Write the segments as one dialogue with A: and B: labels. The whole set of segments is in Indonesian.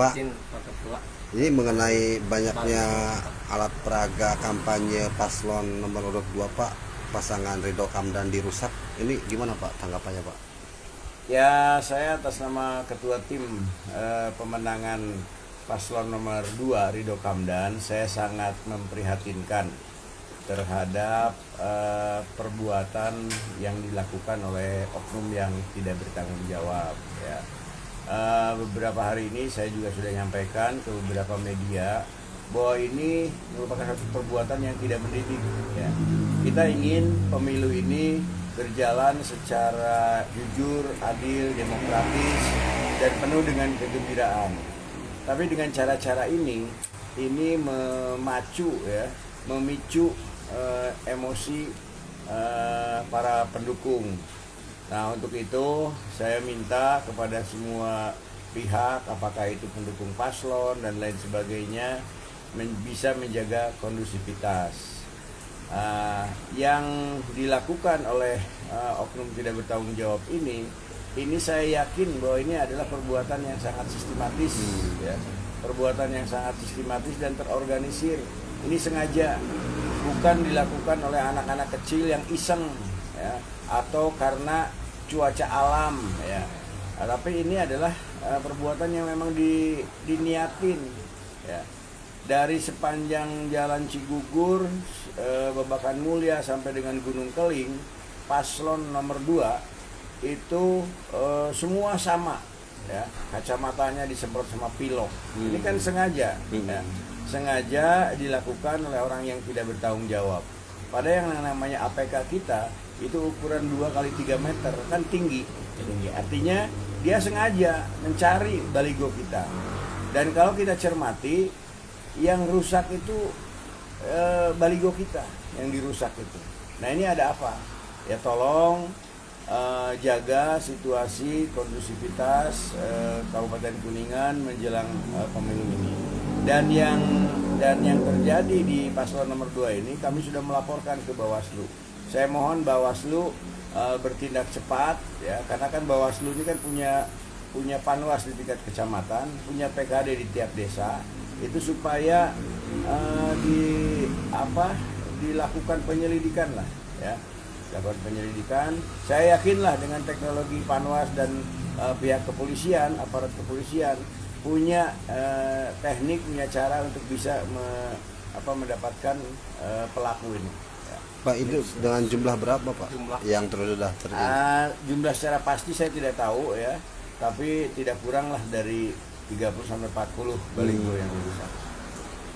A: Pak,
B: izin Pak Ketua.
A: ini mengenai banyaknya alat peraga kampanye paslon nomor urut 2 Pak, pasangan Ridho Kamdan dirusak. Ini gimana Pak tanggapannya Pak?
C: Ya, saya atas nama Ketua Tim Pemenangan Paslon nomor 2 Ridho Kamdan, saya sangat memprihatinkan terhadap perbuatan yang dilakukan oleh oknum yang tidak bertanggung jawab. Ya. Beberapa hari ini saya juga sudah menyampaikan ke beberapa media bahwa ini merupakan satu perbuatan yang tidak mendidik. Ya. Kita ingin pemilu ini berjalan secara jujur, adil, demokratis, dan penuh dengan kegembiraan. Tapi dengan cara-cara ini memicu emosi para pendukung. Nah, untuk itu saya minta kepada semua pihak, apakah itu pendukung paslon dan lain sebagainya, bisa menjaga kondusivitas. Yang dilakukan oleh oknum tidak bertanggung jawab ini saya yakin bahwa ini adalah perbuatan yang sangat sistematis, ya. Perbuatan yang sangat sistematis dan terorganisir. Ini sengaja, bukan dilakukan oleh anak-anak kecil yang iseng, ya, atau karena cuaca alam, ya. Tapi ini adalah perbuatan yang memang diniatin, ya. Dari sepanjang Jalan Cigugur, Babakan Mulya sampai dengan Gunung Keling, paslon nomor 2 itu semua sama, ya. Kacamatanya disemprot sama pilok. Ini kan sengaja, ya. Sengaja dilakukan oleh orang yang tidak bertanggung jawab. Pada yang namanya APK kita itu ukuran 2 kali 3 meter, kan tinggi. Artinya dia sengaja mencari baligo kita. Dan kalau kita cermati, yang rusak itu baligo kita yang dirusak itu. Nah, ini ada apa? Ya, tolong jaga situasi kondusivitas Kabupaten Kuningan menjelang pemilu ini. Dan yang terjadi di paslon nomor 2 ini kami sudah melaporkan ke Bawaslu. Saya mohon Bawaslu bertindak cepat, ya, karena kan Bawaslu ini kan punya panwas di tingkat kecamatan, punya PKD di tiap desa, itu supaya dilakukan penyelidikan lah, ya. Dilakukan penyelidikan. Saya yakinlah dengan teknologi panwas dan pihak kepolisian, aparat kepolisian punya teknik, punya cara untuk bisa mendapatkan pelaku ini. Ya.
A: Pak, itu dengan jumlah berapa Pak yang sudah terjadi?
C: Jumlah secara pasti saya tidak tahu, ya, tapi tidak kurang lah dari 30-40 baligo yang dirusak.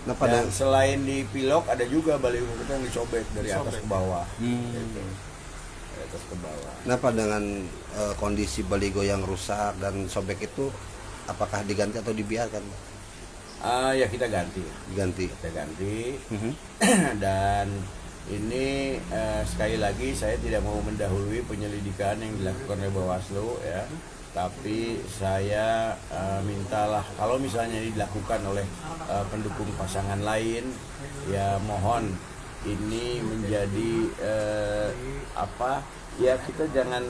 C: Nah, dan selain di pilok ada juga baligo kita yang disobek dari atas ke bawah. Gitu. Dari atas ke bawah.
A: Nah Pak, dengan kondisi baligo yang rusak dan sobek itu, apakah diganti atau dibiarkan Pak?
C: Ya, kita ganti. Kita ganti. Dan ini sekali lagi saya tidak mau mendahului penyelidikan yang dilakukan oleh Bawaslu, ya. Tapi saya mintalah kalau misalnya dilakukan oleh pendukung pasangan lain, ya mohon ini menjadi ya kita jangan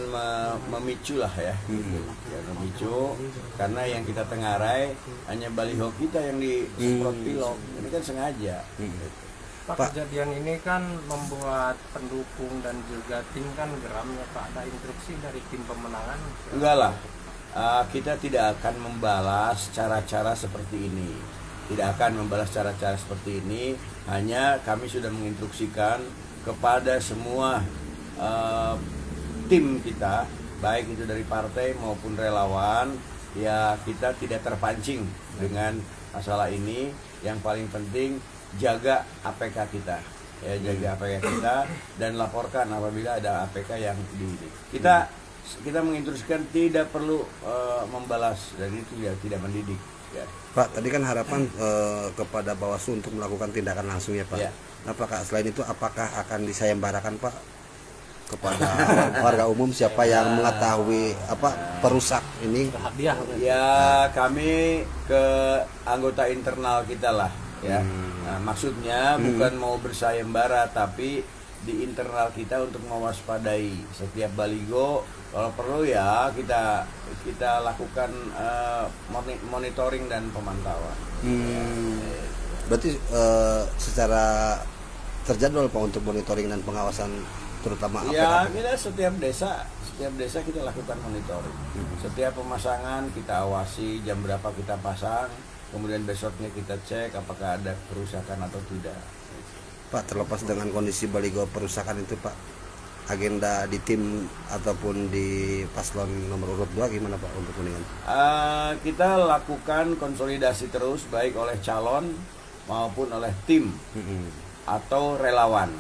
C: memicu lah, ya. Jangan memicu, karena yang kita tengarai hanya baliho kita yang disemprot pilok. Ini kan sengaja.
B: Pak, kejadian ini kan membuat pendukung dan juga tim kan geram, ya Pak. Ada instruksi dari tim pemenangan?
C: Enggak lah, kita tidak akan membalas cara-cara seperti ini. Tidak akan membalas cara-cara seperti ini. Hanya kami sudah menginstruksikan kepada semua tim kita, baik itu dari partai maupun relawan, ya kita tidak terpancing dengan masalah ini. Yang paling penting jaga APK kita, ya, jaga APK kita dan laporkan apabila ada APK yang kita menginstruksikan tidak perlu membalas, dan itu ya tidak mendidik, ya.
A: Pak, tadi kan harapan kepada Bawaslu untuk melakukan tindakan langsung, ya Pak. Ya. Apakah selain itu apakah akan disayembarakan Pak kepada warga umum siapa yang mengetahui perusak ini?
C: Ya, kami ke anggota internal kita lah, ya. Nah, maksudnya bukan mau bersayembara, tapi di internal kita untuk mewaspadai setiap baligo. Kalau perlu ya kita lakukan monitoring dan pemantauan.
A: Berarti secara terjadwal Pak untuk monitoring dan pengawasan terutama
C: Ya,
A: APK?
C: kita setiap desa kita lakukan monitoring. Setiap pemasangan kita awasi jam berapa kita pasang, kemudian besoknya kita cek apakah ada kerusakan atau tidak.
A: Pak, terlepas dengan kondisi baligo perusakan itu Pak, agenda di tim ataupun di paslon nomor urut 2 gimana Pak untuk Kuningan?
C: Kita lakukan konsolidasi terus baik oleh calon maupun oleh tim atau relawan.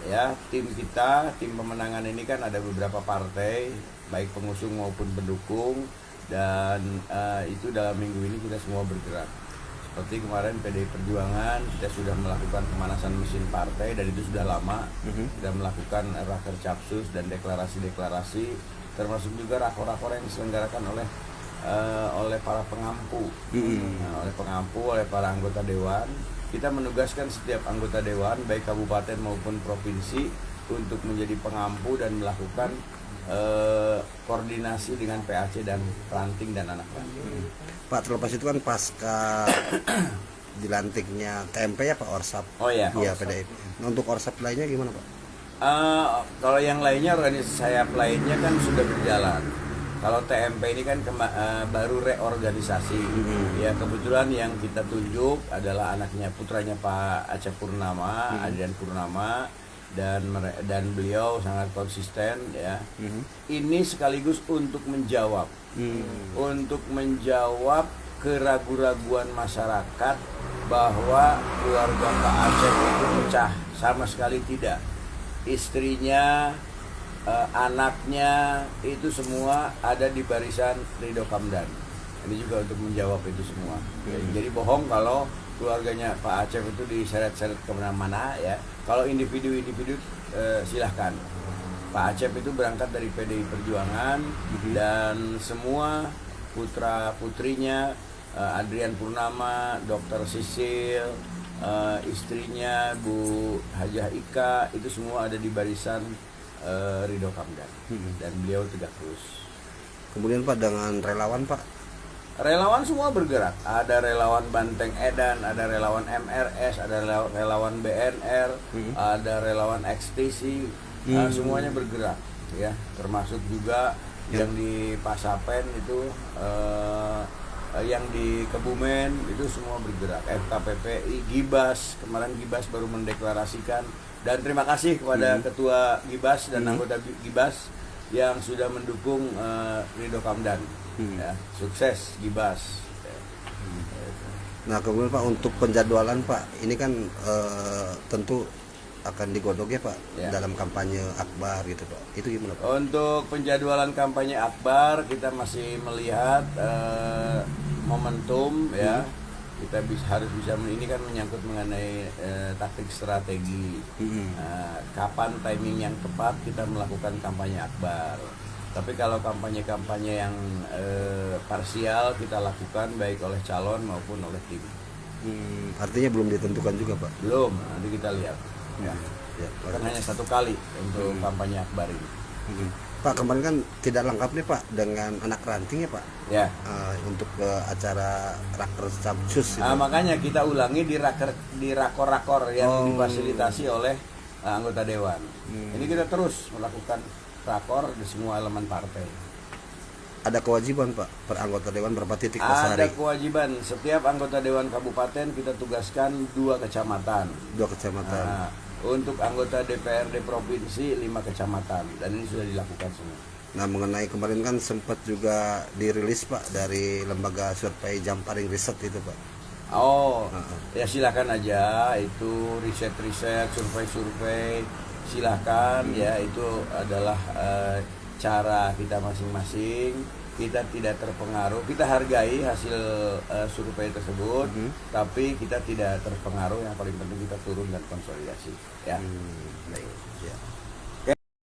C: Ya, tim kita, tim pemenangan ini kan ada beberapa partai, baik pengusung maupun pendukung, dan itu dalam minggu ini kita semua bergerak. Seperti kemarin PDI Perjuangan kita sudah melakukan pemanasan mesin partai dan itu sudah lama. Kita melakukan raker capsus dan deklarasi-deklarasi, termasuk juga rakor-rakor yang diselenggarakan oleh para pengampu, oleh para anggota dewan. Kita menugaskan setiap anggota dewan baik kabupaten maupun provinsi untuk menjadi pengampu dan melakukan koordinasi dengan PAC dan ranting dan anak ranting.
A: Pak, terlepas itu kan pasca dilantiknya TMP ya Pak, Orsap.
C: Oh ya.
A: Iya, PDIP. Nah, untuk Orsap lainnya gimana Pak?
C: Kalau yang lainnya organisasi sayap lainnya kan sudah berjalan. Kalau TMP ini kan baru reorganisasi. Ya, kebetulan yang kita tunjuk adalah anaknya, putranya Pak Aceh Purnama, Adrian Purnama, dan beliau sangat konsisten ya. Ini sekaligus untuk menjawab keraguan-raguan masyarakat bahwa keluarga Pak Aceh itu pecah. Sama sekali tidak. Istrinya, anaknya itu semua ada di barisan Ridho Kamdan. Ini juga untuk menjawab itu semua. Jadi bohong kalau keluarganya Pak Aceh itu diseret-seret kemana-mana ya. Kalau individu-individu silahkan. Pak Aceh itu berangkat dari PDI Perjuangan dan semua putra-putrinya, Adrian Purnama, Dr. Sisil, istrinya Bu Hajah Ika, itu semua ada di barisan Ridho Kamdan dan beliau tegak lurus.
A: Kemudian Pak, dengan relawan Pak?
C: Relawan semua bergerak. Ada relawan Banteng Edan, ada relawan MRS, ada relawan BNR, ada relawan XTC, semuanya bergerak ya. Termasuk juga yang di Pasapen itu, yang di Kebumen itu semua bergerak. FKPPI, Gibas, kemarin Gibas baru mendeklarasikan, dan terima kasih kepada Ketua Gibas dan anggota Gibas yang sudah mendukung Ridho Kamdan. Ya, sukses Gibas.
A: Nah, kemudian Pak, untuk penjadwalan Pak, ini kan tentu akan digodok ya Pak dalam kampanye akbar gitu Pak. Itu gimana Pak?
C: Untuk penjadwalan kampanye akbar kita masih melihat momentum ya. Kita harus bisa, ini kan menyangkut mengenai taktik strategi. Kapan timing yang tepat kita melakukan kampanye akbar. Tapi kalau kampanye-kampanye yang parsial kita lakukan baik oleh calon maupun oleh tim.
A: Artinya belum ditentukan juga Pak?
C: Belum, nanti kita lihat. Ya. Kan hanya satu kali untuk kampanye akbar ini.
A: Pak, kemarin kan tidak lengkap nih Pak dengan anak ranting ya Pak?
C: Ya.
A: Untuk acara raker capsus.
C: Makanya kita ulangi di rakor-rakor yang difasilitasi oleh anggota dewan. Ini kita terus melakukan rakor di semua elemen partai.
A: Ada kewajiban Pak per anggota dewan berapa titik per sehari?
C: Ada kewajiban, setiap anggota dewan kabupaten kita tugaskan 2 kecamatan.
A: 2 kecamatan.
C: Untuk anggota DPRD provinsi 5 kecamatan, dan ini sudah dilakukan semua.
A: Nah, mengenai kemarin kan sempat juga dirilis Pak dari lembaga survei Jamparing Riset itu Pak.
C: Ya silakan aja, itu riset-riset, survei-survei, silahkan ya, itu adalah cara kita masing-masing. Kita tidak terpengaruh, kita hargai hasil survei tersebut, tapi kita tidak terpengaruh. Yang paling penting kita turun dan konsolidasi ya.
A: Baik. Ya.